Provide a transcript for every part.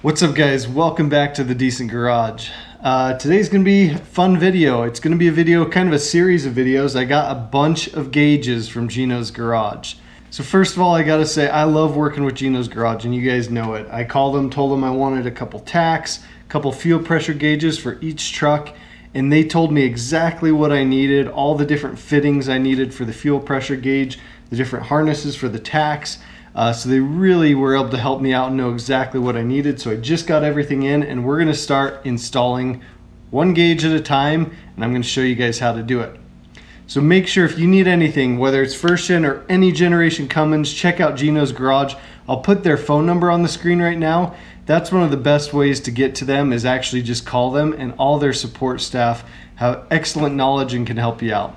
What's up guys, welcome back to the Decent Garage. Today's gonna be a fun video. It's gonna be a video, kind of a series of videos. I got a bunch of gauges from Gino's Garage. So first of all, I gotta say I love working with Gino's Garage and you guys know it. I called them, told them I wanted a couple TACs, a couple fuel pressure gauges for each truck, and they told me exactly what I needed, all the different fittings I needed for the fuel pressure gauge, the different harnesses for the TACs. So they really were able to help me out and know exactly what I needed. So I just got everything in and we're gonna start installing one gauge at a time, and I'm gonna show you guys how to do it. So make sure if you need anything, whether it's first gen or any generation Cummins, check out Gino's Garage. I'll put their phone number on the screen right now. That's one of the best ways to get to them, is actually just call them, and all their support staff have excellent knowledge and can help you out.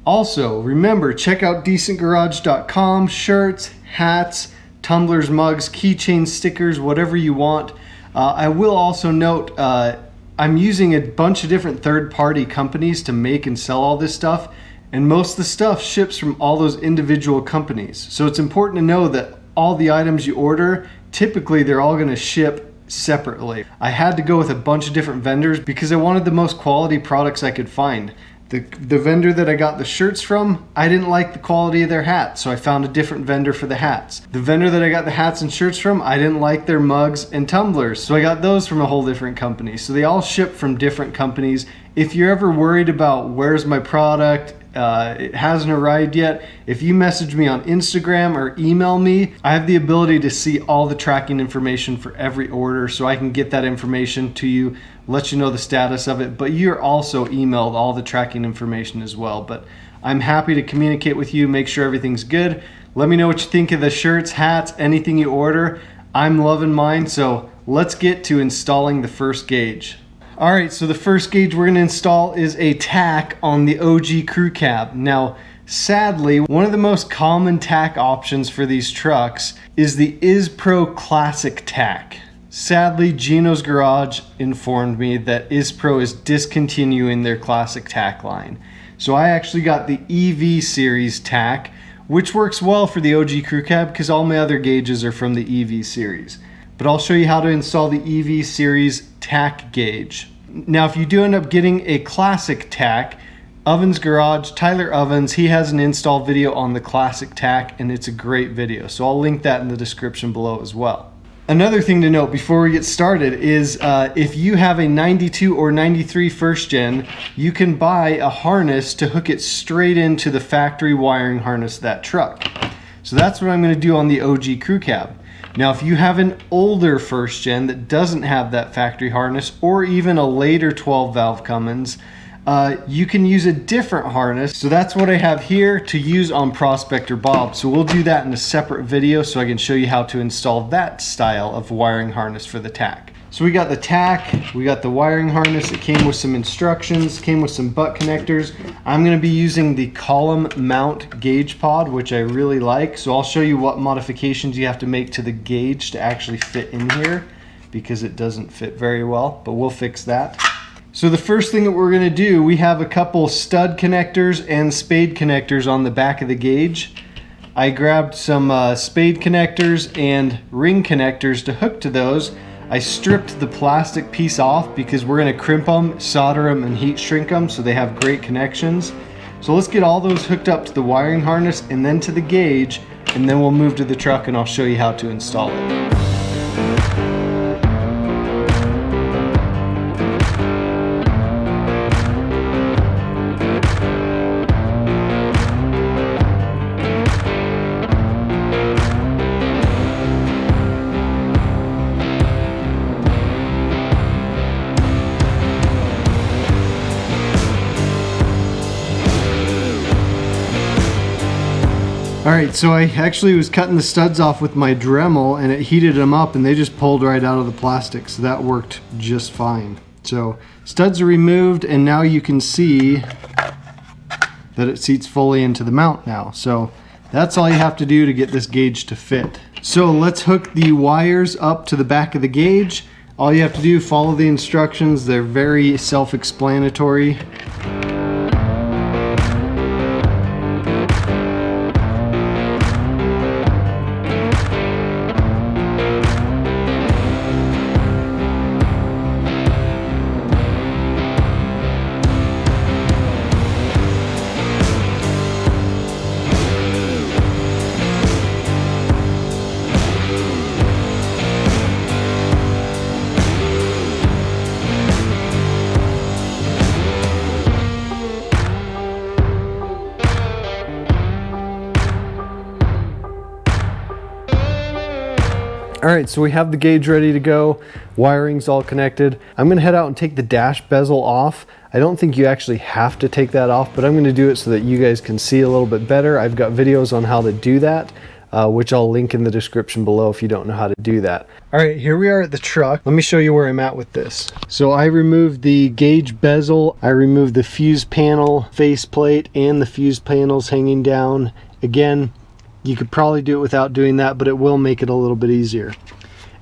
Also, remember, check out decentgarage.com, shirts, hats, tumblers, mugs, keychains, stickers, whatever you want. I will also note, I'm using a bunch of different third-party companies to make and sell all this stuff, and most of the stuff ships from all those individual companies. So it's important to know that all the items you order, typically they're all gonna ship separately. I had to go with a bunch of different vendors because I wanted the most quality products I could find. The vendor that I got the shirts from, I didn't like the quality of their hats, so I found a different vendor for the hats. The vendor that I got the hats and shirts from, I didn't like their mugs and tumblers, so I got those from a whole different company. So they all ship from different companies. If you're ever worried about where's my product, it hasn't arrived yet, if you message me on Instagram or email me, I have the ability to see all the tracking information for every order, so I can get that information to you, let you know the status of it, but you're also emailed all the tracking information as well. But I'm happy to communicate with you, make sure everything's good. Let me know what you think of the shirts, hats, anything you order. I'm loving mine, so let's get to installing the first gauge. All right, so the first gauge we're gonna install is a TAC on the OG crew cab. Now, sadly, one of the most common TAC options for these trucks is the ISPro Classic TAC. Sadly, Gino's Garage informed me that ISPro is discontinuing their Classic TAC line. So I actually got the EV series TAC, which works well for the OG crew cab because all my other gauges are from the EV series. But I'll show you how to install the EV series TAC gauge. Now, if you do end up getting a Classic TAC, Ovens Garage, Tyler Ovens, he has an install video on the Classic TAC, and it's a great video. So I'll link that in the description below as well. Another thing to note before we get started is if you have a 92 or 93 first gen, you can buy a harness to hook it straight into the factory wiring harness of that truck. So that's what I'm going to do on the OG crew cab. Now, if you have an older first gen that doesn't have that factory harness, or even a later 12 valve Cummins, you can use a different harness. So that's what I have here to use on Prospector Bob. So we'll do that in a separate video so I can show you how to install that style of wiring harness for the TAC. So we got the TAC, we got the wiring harness. It came with some instructions, came with some butt connectors. I'm gonna be using the column mount gauge pod, which I really like. So I'll show you what modifications you have to make to the gauge to actually fit in here, because it doesn't fit very well, but we'll fix that. So the first thing that we're gonna do, we have a couple stud connectors and spade connectors on the back of the gauge. I grabbed some spade connectors and ring connectors to hook to those. I stripped the plastic piece off because we're gonna crimp them, solder them, and heat shrink them so they have great connections. So let's get all those hooked up to the wiring harness and then to the gauge, and then we'll move to the truck and I'll show you how to install it. Alright, so I actually was cutting the studs off with my Dremel and it heated them up and they just pulled right out of the plastic, so that worked just fine. So studs are removed and now you can see that it seats fully into the mount now. So that's all you have to do to get this gauge to fit. So let's hook the wires up to the back of the gauge. All you have to do, follow the instructions. They're very self-explanatory. All right, so we have the gauge ready to go. Wiring's all connected. I'm gonna head out and take the dash bezel off. I don't think you actually have to take that off, but I'm gonna do it so that you guys can see a little bit better. I've got videos on how to do that, which I'll link in the description below if you don't know how to do that. All right, here we are at the truck. Let me show you where I'm at with this. So I removed the gauge bezel, I removed the fuse panel faceplate and the fuse panels hanging down. Again, you could probably do it without doing that, but it will make it a little bit easier.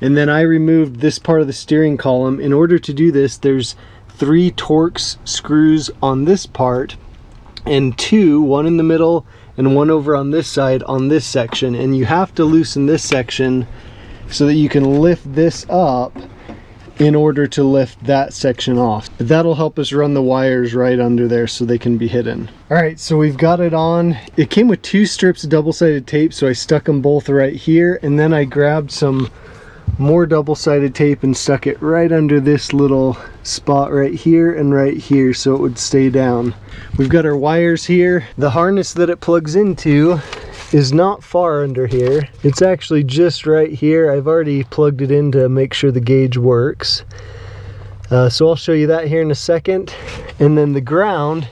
And then I removed this part of the steering column. In order to do this, there's 3 Torx screws on this part and 2, one in the middle and one over on this side on this section. And you have to loosen this section so that you can lift this up in order to lift that section off. But that'll help us run the wires right under there so they can be hidden. All right, so we've got it on. It came with 2 strips of double-sided tape, so I stuck them both right here, and then I grabbed some more double-sided tape and stuck it right under this little spot right here and right here so it would stay down. We've got our wires here. The harness that it plugs into is not far under here. It's actually just right here. I've already plugged it in to make sure the gauge works. So I'll show you that here in a second. And then the ground,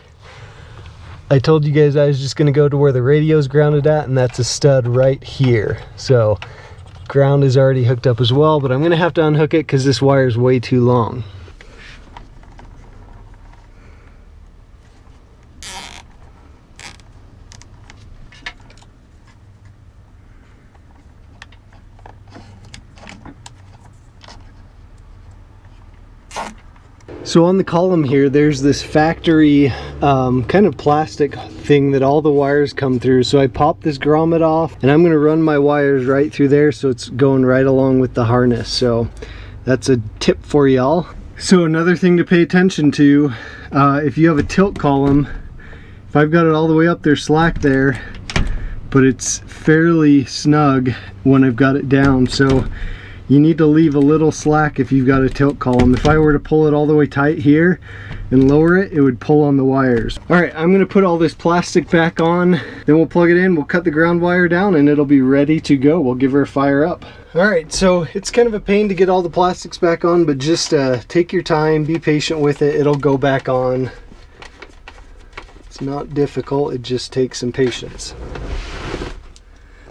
I told you guys I was just gonna go to where the radio's grounded at, and that's a stud right here. So ground is already hooked up as well, but I'm gonna have to unhook it because this wire is way too long. So on the column here, there's this factory kind of plastic thing that all the wires come through. So I popped this grommet off and I'm gonna run my wires right through there so it's going right along with the harness. So that's a tip for y'all. So another thing to pay attention to, if you have a tilt column, if I've got it all the way up, there's slack there, but it's fairly snug when I've got it down. So you need to leave a little slack if you've got a tilt column. If I were to pull it all the way tight here and lower it, it would pull on the wires. All right, I'm gonna put all this plastic back on, then we'll plug it in, we'll cut the ground wire down, and it'll be ready to go. We'll give her a fire up. All right, so it's kind of a pain to get all the plastics back on, but just take your time, be patient with it, it'll go back on. It's not difficult, it just takes some patience.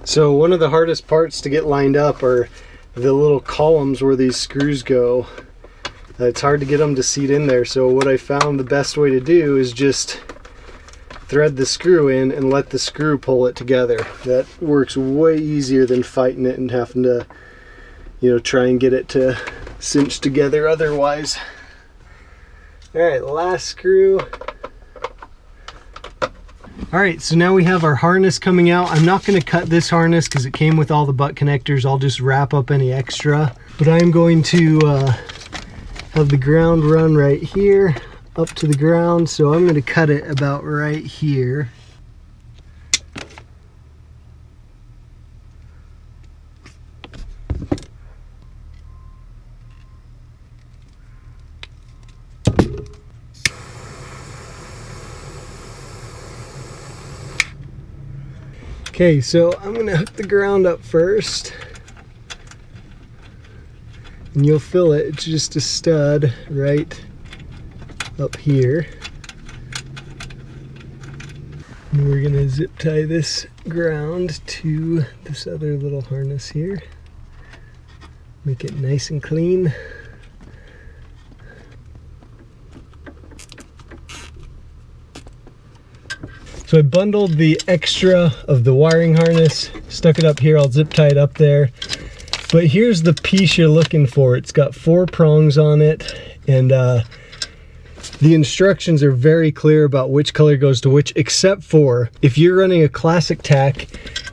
So one of the hardest parts to get lined up are the little columns where these screws go. It's hard to get them to seat in there, so what I found the best way to do is just thread the screw in and let the screw pull it together. That works way easier than fighting it and having to, you know, try and get it to cinch together otherwise. All right, last screw. All right, so now we have our harness coming out. I'm not gonna cut this harness because it came with all the butt connectors. I'll just wrap up any extra. But I'm going to have the ground run right here up to the ground. So I'm gonna cut it about right here. Okay, so I'm gonna hook the ground up first, and you'll feel it. It's just a stud right up here. And we're gonna zip tie this ground to this other little harness here. Make it nice and clean. So I bundled the extra of the wiring harness, stuck it up here. I'll zip tie it up there. But here's the piece you're looking for. It's got 4 prongs on it, and the instructions are very clear about which color goes to which, except for if you're running a classic TACH,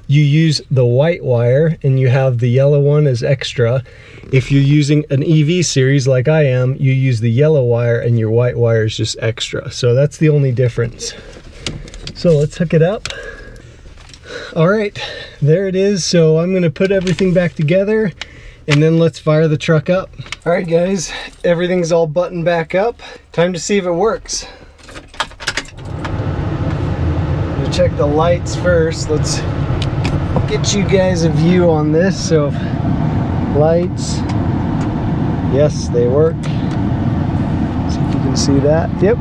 you use the white wire and you have the yellow one as extra. If you're using an EV series like I am, you use the yellow wire and your white wire is just extra. So that's the only difference. So let's hook it up. All right, there it is. So I'm gonna put everything back together and then let's fire the truck up. All right guys, everything's all buttoned back up. Time to see if it works. I'm gonna check the lights first. Let's get you guys a view on this. So Lights. Yes, they work. See if you can see that. Yep.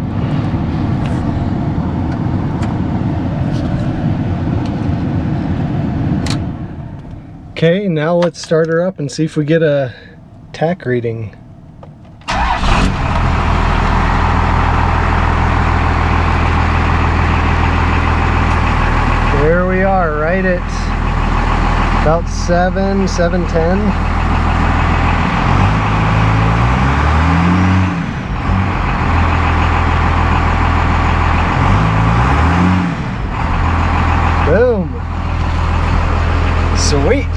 Okay, now let's start her up and see if we get a TACH reading. There we are, right at about 7:10. Boom. Sweet.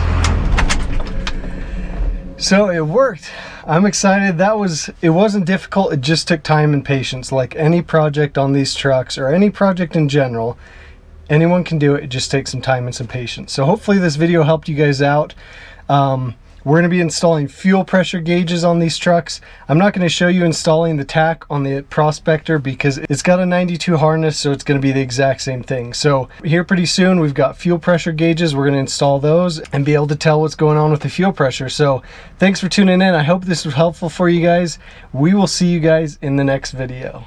So it worked. I'm excited. It wasn't difficult. It just took time and patience. Like any project on these trucks or any project in general, anyone can do it. It just takes some time and some patience. So hopefully this video helped you guys out. We're going to be installing fuel pressure gauges on these trucks. I'm not going to show you installing the TACH on the Prospector because it's got a 92 harness, so it's going to be the exact same thing. So here pretty soon we've got fuel pressure gauges. We're going to install those and be able to tell what's going on with the fuel pressure. So thanks for tuning in. I hope this was helpful for you guys. We will see you guys in the next video.